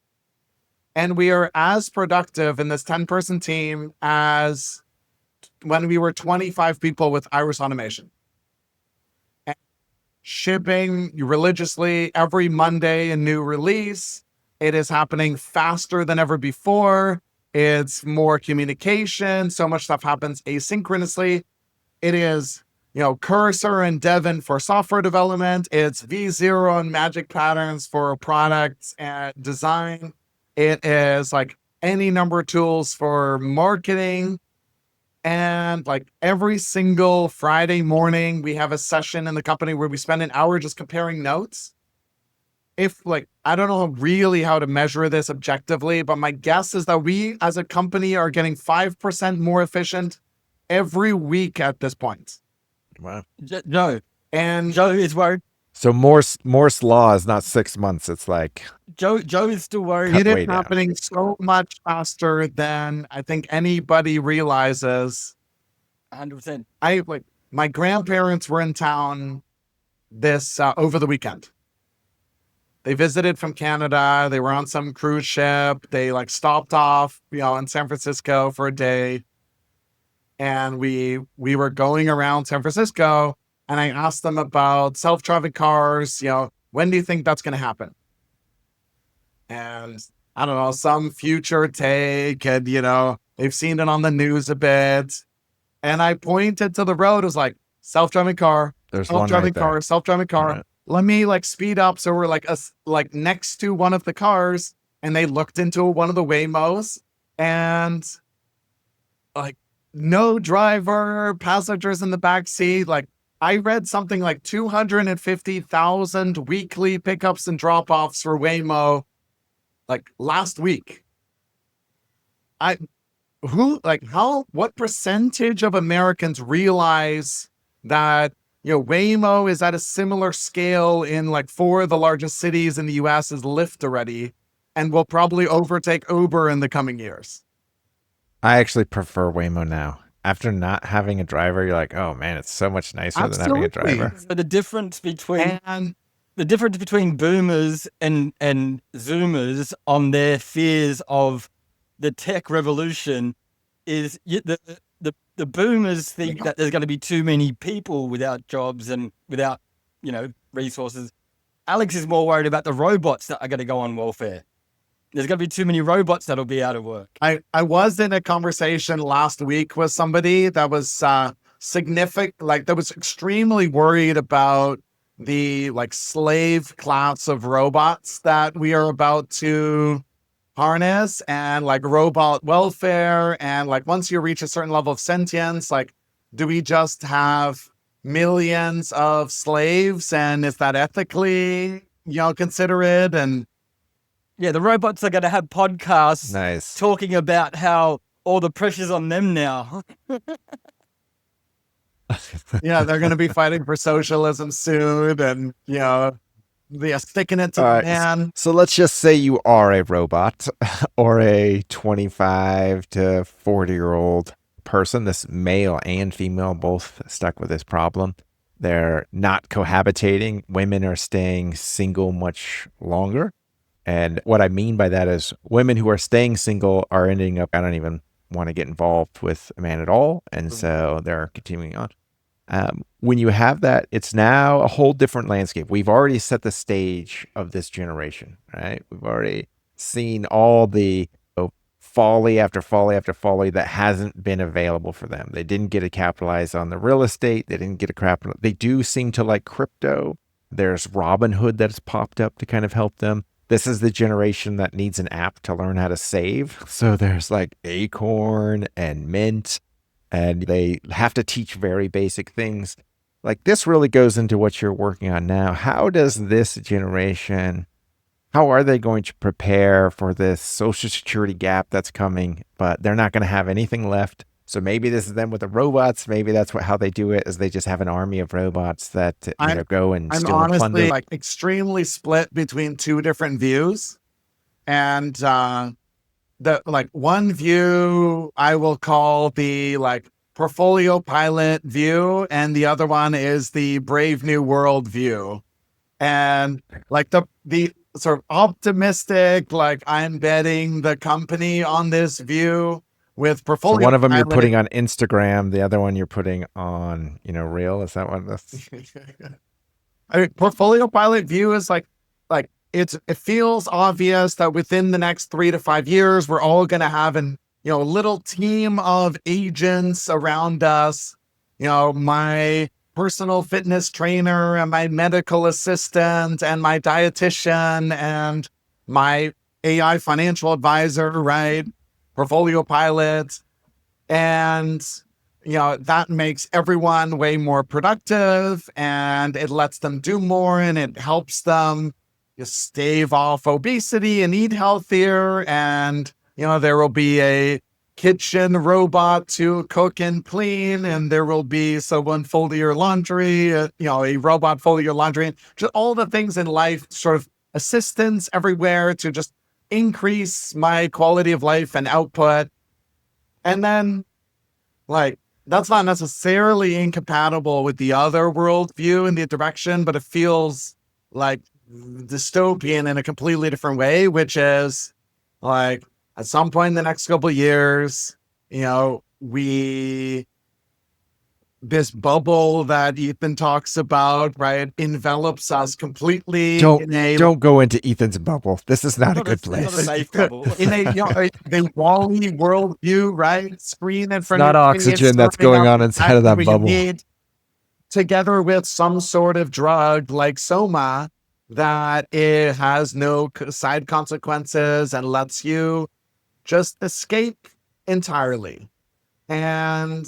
and we are as productive in this 10-person team as when we were 25 people with Iris Automation. And shipping religiously every Monday a new release. It is happening faster than ever before. It's more communication. So much stuff happens asynchronously. It is, Cursor and Devon for software development. It's V0 and Magic Patterns for products and design. It is like any number of tools for marketing. And like every single Friday morning, we have a session in the company where we spend an hour just comparing notes. I don't know really how to measure this objectively, but my guess is that we as a company are getting 5% more efficient every week at this point. Wow. Joe is worried. So Morse law is not 6 months. It's like Joe is still worried. It is happening so much faster than I think anybody realizes. 100%. My grandparents were in town this over the weekend. They visited from Canada. They were on some cruise ship. They stopped off, in San Francisco for a day. And we were going around San Francisco, and I asked them about self-driving cars. When do you think that's going to happen? And I don't know, some future take, and they've seen it on the news a bit. And I pointed to the road. It was like self-driving car, There's one self-driving right there. car, self-driving car. Right. Let me speed up. So we're like next to one of the cars, and they looked into one of the Waymos, and like no driver, passengers in the back seat. Like I read something like 250,000 weekly pickups and drop-offs for Waymo, like last week. What percentage of Americans realize that Waymo is at a similar scale in like 4 of the largest cities in the US as Lyft already, and will probably overtake Uber in the coming years? I actually prefer Waymo now. After not having a driver, you're like, oh man, it's so much nicer than having a Absolutely. driver. So the difference between And boomers and zoomers on their fears of the tech revolution is the boomers think that there's going to be too many people without jobs and without resources. Alex is more worried about the robots that are going to go on welfare. There's going to be too many robots that'll be out of work. I was in a conversation last week with somebody that was significant, that was extremely worried about the slave class of robots that we are about to harness, and robot welfare, and once you reach a certain level of sentience, do we just have millions of slaves, and is that ethically considerate? And yeah, the robots are going to have podcasts Nice. talking about how all the pressure's on them now. they're going to be fighting for socialism soon, and they're sticking it to All the right, man. So let's just say you are a robot or a 25 to 40-year-old person, this male and female, both stuck with this problem. They're not cohabitating. Women are staying single much longer. And what I mean by that is women who are staying single are ending up, I don't even want to get involved with a man at all. And so they're continuing on. When you have that, it's now a whole different landscape. We've already set the stage of this generation, right? We've already seen all the folly after folly after folly that hasn't been available for them. They didn't get to capitalize on the real estate. They didn't get to They do seem to like crypto. There's Robinhood that's popped up to kind of help them. This is the generation that needs an app to learn how to save. So there's Acorn and Mint, and they have to teach very basic things. This really goes into what you're working on now. How does this generation, how are they going to prepare for this social security gap that's coming, but they're not going to have anything left? So maybe this is them with the robots. Maybe that's how they do it, is they just have an army of robots that go and I'm steal and plunder. honestly extremely split between two different views, and the one view I will call the portfolio pilot view, and the other one is the Brave New World view. And the sort of optimistic, I'm betting the company on this view with portfolio. So one of them you're pilot. putting on Instagram, the other one you're putting on, Reel. Is that what that's? Portfolio pilot view is it feels obvious that within the next 3 to 5 years, we're all going to have a little team of agents around us. My personal fitness trainer and my medical assistant and my dietitian and my AI financial advisor, right? Portfolio pilot. And, that makes everyone way more productive, and it lets them do more, and it helps them stave off obesity and eat healthier. And, there will be a kitchen robot to cook and clean, and there will be someone folding your laundry, a robot folding your laundry, and just all the things in life, sort of assistance everywhere to just increase my quality of life and output. And then that's not necessarily incompatible with the other worldview in the direction, but it feels dystopian in a completely different way, which is at some point in the next couple of years, we this bubble that Ethan talks about, right, envelops us completely Don't go into Ethan's bubble. This is not a good Not a place. safe bubble. in a the Wall-E worldview, right? Screen in front Not of you, oxygen that's serving going up on inside of exactly that what bubble. you need, together with some sort of drug like Soma that it has no side consequences and lets you just escape entirely. And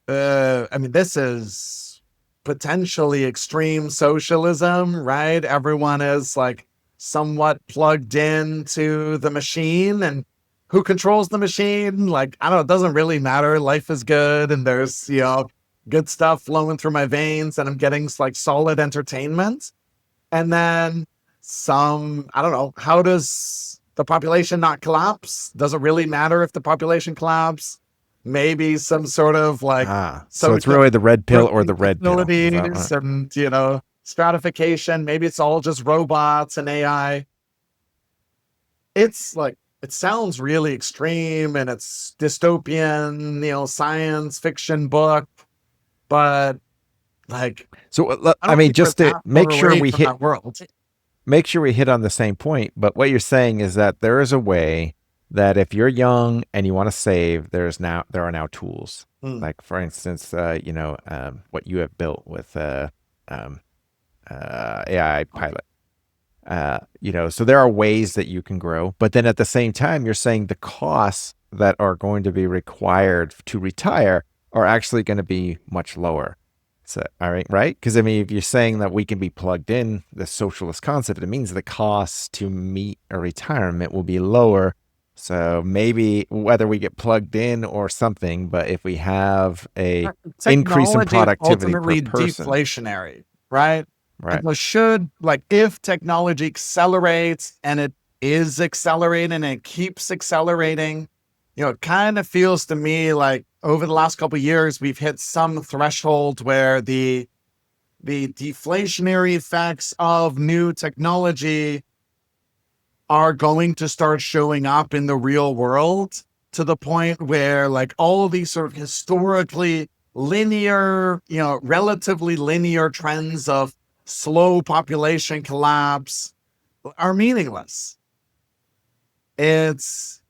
I mean, this is potentially extreme socialism, right? Everyone is like somewhat plugged into the machine, and who controls the machine? Like, I don't know, it doesn't really matter. Life is good, and there's, good stuff flowing through my veins, and I'm getting like solid entertainment. And then I don't know, how does the population not collapse? Does it really matter if the population collapse? Maybe some sort of like So it's really the red pill or the red pill. Is that facilities right? and, stratification. Maybe it's all just robots and AI. It's like, it sounds really extreme and it's dystopian, science fiction book, but like, So I I don't mean, think we're just to that far away from that world. make sure we hit on the same point. But what you're saying is that there is a way that if you're young and you want to save, there are now tools. Like for instance, what you have built with AI pilot. So there are ways that you can grow, but then at the same time, you're saying the costs that are going to be required to retire are actually going to be much lower. So, all right, right? Because I mean, if you're saying that we can be plugged in, the socialist concept, it means the costs to meet a retirement will be lower. So maybe whether we get plugged in or something, but if we have a increase in Technology is productivity per ultimately person, deflationary, right? right? And if technology accelerates and it is accelerating and it keeps accelerating, it kind of feels to me like over the last couple of years, we've hit some threshold where the deflationary effects of new technology are going to start showing up in the real world, to the point where like all these sort of historically linear, relatively linear trends of slow population collapse are meaningless. It's,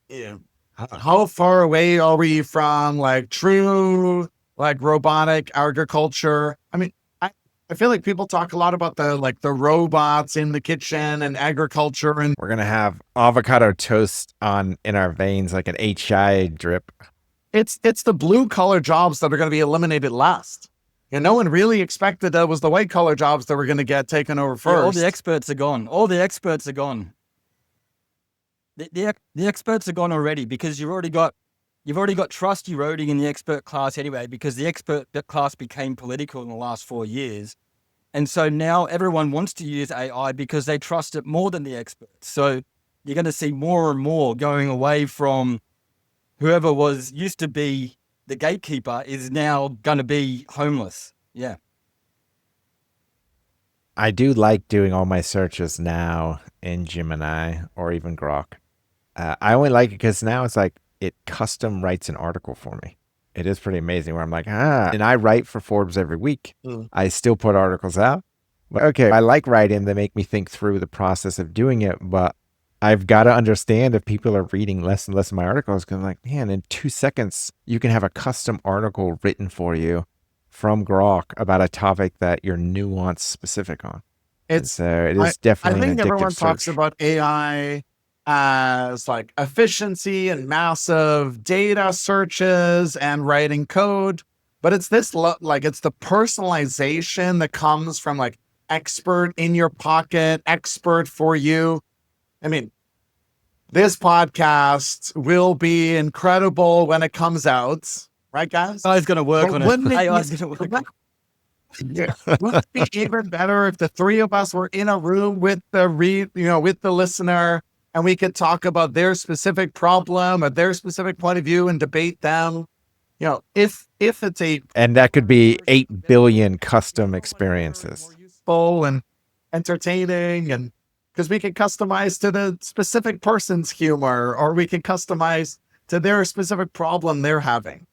how far away are we from like true, like robotic agriculture? I mean, I feel like people talk a lot about the robots in the kitchen and agriculture, and We're gonna have avocado toast in our veins like an HI drip. it's the blue collar jobs that are going to be eliminated last. No one really expected that it was the white collar jobs that were going to get taken over first. Yeah, all the experts are gone. All the experts are gone. The experts are gone already, because you've already got trust eroding in the expert class anyway, because the expert class became political in the last 4 years. And so now everyone wants to use AI because they trust it more than the experts. So you're going to see more and more going away from whoever used to be the gatekeeper is now going to be homeless. Yeah. I do like doing all my searches now in Gemini or even Grok. I only like it because now it's like it custom writes an article for me. It is pretty amazing where I'm like, and I write for Forbes every week. I still put articles out. But okay, I like writing. They make me think through the process of doing it, but I've got to understand if people are reading less and less of my articles, because I'm like, man, in 2 seconds, you can have a custom article written for you from Grok about a topic that you're nuanced specific on. It is definitely I think an addictive everyone search. talks about AI as like efficiency and massive data searches and writing code, but it's it's the personalization that comes from like expert in your pocket, expert for you. I mean, this podcast will be incredible when it comes out, right, guys? AI's going to work But on it. wouldn't it AI's be- going to work on it. Yeah. Wouldn't it be even better if the three of us were in a room with with the listener, and we could talk about their specific problem or their specific point of view and debate them? If it's And that could be 8 billion custom experiences. useful and entertaining, and because we can customize to the specific person's humor, or we can customize to their specific problem they're having.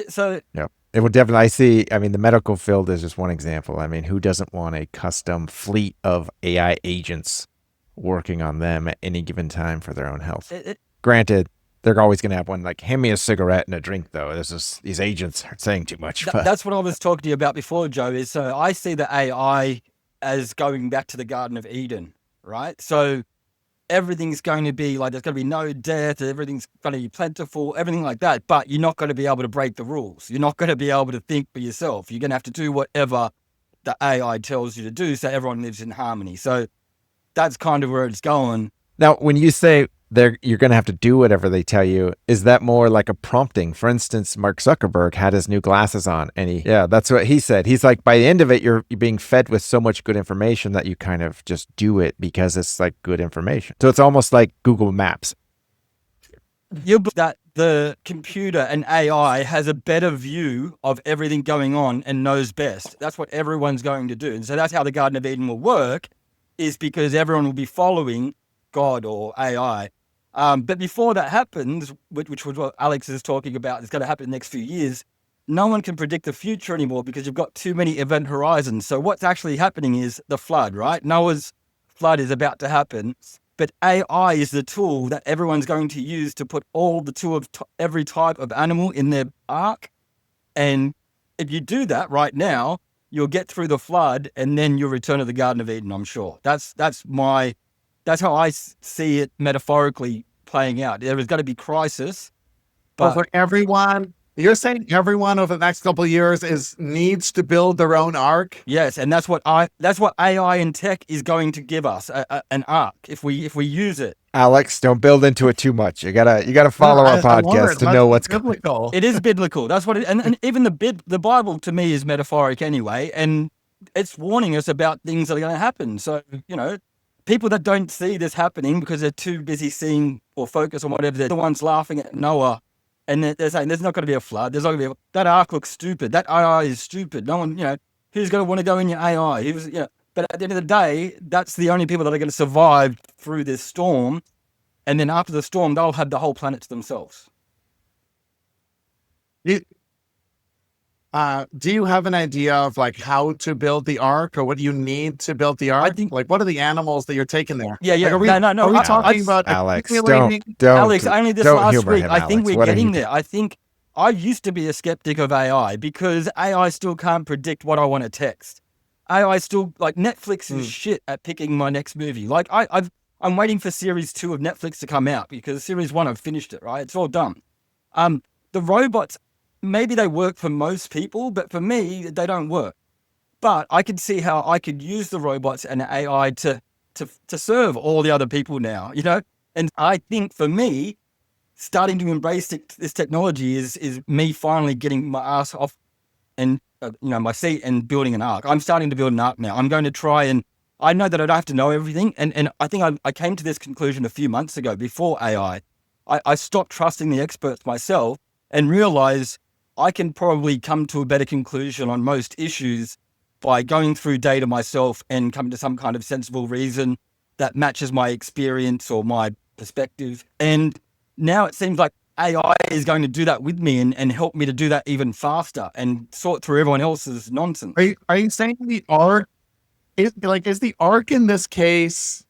So Yep. It would definitely, I mean, the medical field is just one example. I mean, who doesn't want a custom fleet of AI agents working on them at any given time for their own health? Granted, they're always going to have one like, hand me a cigarette and a drink, though. These agents are saying too much. That's what I was talking to you about before, Joe, is so I see the AI as going back to the Garden of Eden, right? So everything's going to be like, there's going to be no death, everything's going to be plentiful, everything like that. But you're not going to be able to break the rules. You're not going to be able to think for yourself. You're going to have to do whatever the AI tells you to do so everyone lives in harmony. So that's kind of where it's going. Now, when you say you're going to have to do whatever they tell you, is that more like a prompting? For instance, Mark Zuckerberg had his new glasses on, and that's what he said. He's like, by the end of it, you're being fed with so much good information that you kind of just do it because it's like good information. So it's almost like Google Maps. That the computer and AI has a better view of everything going on and knows best. That's what everyone's going to do. And so that's how the Garden of Eden will work, is because everyone will be following God or AI. But before that happens, which was what Alex is talking about, is going to happen in the next few years, no one can predict the future anymore because you've got too many event horizons. So what's actually happening is the flood, right? Noah's flood is about to happen, but AI is the tool that everyone's going to use to put all every type of animal in their ark. And if you do that right now, you'll get through the flood and then you'll return to the Garden of Eden, I'm sure. That's how I see it metaphorically playing out. There is going to be crisis. But for everyone, you're saying everyone over the next couple of years needs to build their own ark? Yes, and that's what AI and tech is going to give us, an ark, if we use it. Alex, don't build into it too much. You gotta follow our podcast to know what's biblical. It is biblical. That's what and even the Bible to me is metaphoric anyway, and it's warning us about things that are going to happen. So, people that don't see this happening because they're too busy seeing or focus on whatever, they're the ones laughing at Noah, and they're saying there's not going to be a flood. There's not going to be that ark looks stupid. That AI is stupid. No one, who's going to want to go in your AI? But at the end of the day, that's the only people that are going to survive through this storm. And then after the storm, they'll have the whole planet to themselves. Do you have an idea of like how to build the ark, or what do you need to build the ark? I think, like, what are the animals that you're taking there? Yeah. Like, No. Are we talking about Alex? accumulating? Don't. Alex, only this last week, him, I think Alex. we're getting there. I think I used to be a skeptic of AI because AI still can't predict what I want to text. AI still, like, Netflix is shit at picking my next movie. Like, I'm waiting for series 2 of Netflix to come out because series 1, I've finished it, right? It's all done. The robots, maybe they work for most people, but for me, they don't work. But I could see how I could use the robots and AI to serve all the other people now, And I think for me, starting to embrace this technology is me finally getting my ass off and my seat and building an ark. I'm starting to build an ark now. I'm going to try, and I know that I don't have to know everything. And I think I came to this conclusion a few months ago before AI. I stopped trusting the experts myself and realized I can probably come to a better conclusion on most issues by going through data myself and coming to some kind of sensible reason that matches my experience or my perspective. And now it seems like AI is going to do that with me and help me to do that even faster and sort through everyone else's nonsense. Are you saying the ark is the ark in this case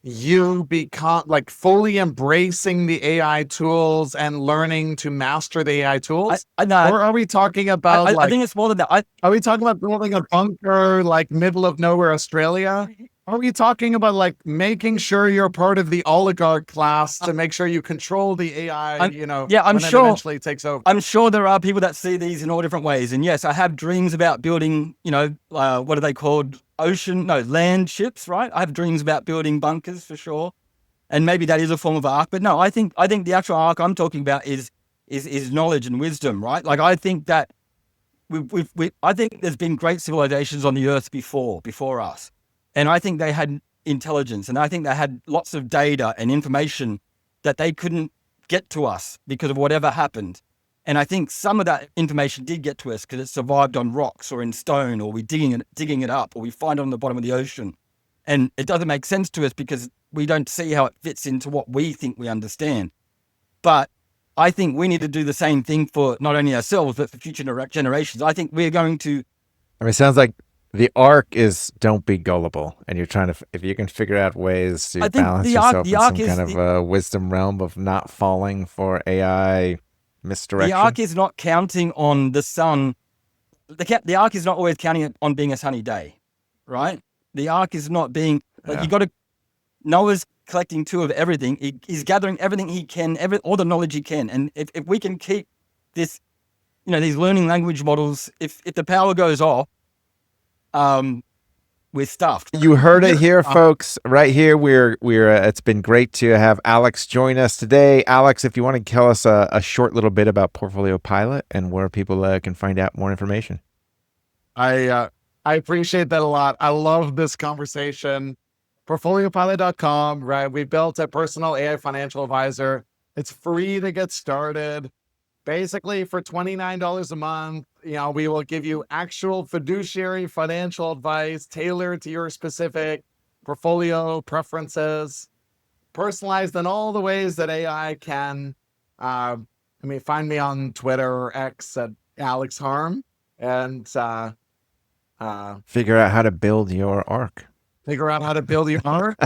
you become like fully embracing the AI tools and learning to master the AI tools? Or are we talking about I think it's more than that. Are we talking about building a bunker like middle of nowhere Australia? Are we talking about like making sure you're part of the oligarch class to make sure you control the AI, I'm when sure it eventually takes over? I'm sure there are people that see these in all different ways. And yes, I have dreams about building, what are they called? Land ships, right? I have dreams about building bunkers for sure. And maybe that is a form of ark. But no, I think the actual ark I'm talking about is knowledge and wisdom, right? Like I think that I think there's been great civilizations on the earth before us. And I think they had intelligence, and I think they had lots of data and information that they couldn't get to us because of whatever happened. And I think some of that information did get to us because it survived on rocks or in stone, or we digging it up, or we find it on the bottom of the ocean. And it doesn't make sense to us because we don't see how it fits into what we think we understand. But I think we need to do the same thing for not only ourselves, but for future generations. I think we're going to. I mean, it sounds like the arc is don't be gullible, and you're trying to, if you can figure out ways to I think balance the arc, yourself the in arc some is kind of wisdom realm of not falling for AI misdirection. the arc is not counting on the sun. The arc is not always counting on being a sunny day, right? The arc is not being like you got to. Noah's collecting two of everything. He's gathering everything he can, all the knowledge he can, and if we can keep this, these learning language models, if the power goes off, we're stuffed. You heard it here, folks. Right here, we're. It's been great to have Alex join us today. Alex, if you want to tell us a short little bit about Portfolio Pilot and where people can find out more information. I appreciate that a lot. I love this conversation. Portfoliopilot.com, right? We built a personal AI financial advisor. It's free to get started. Basically, for $29 a month, we will give you actual fiduciary financial advice tailored to your specific portfolio preferences, personalized in all the ways that AI can. Find me on Twitter or X at Alex Harm, and figure out how to build your arc. Figure out how to build your arc.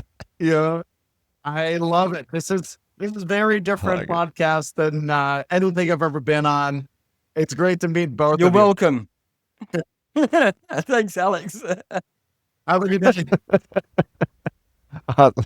I love it. This is very different podcast than anything I've ever been on. It's great to meet both You're of you. welcome. Thanks, Alex. Have a good day. Awesome.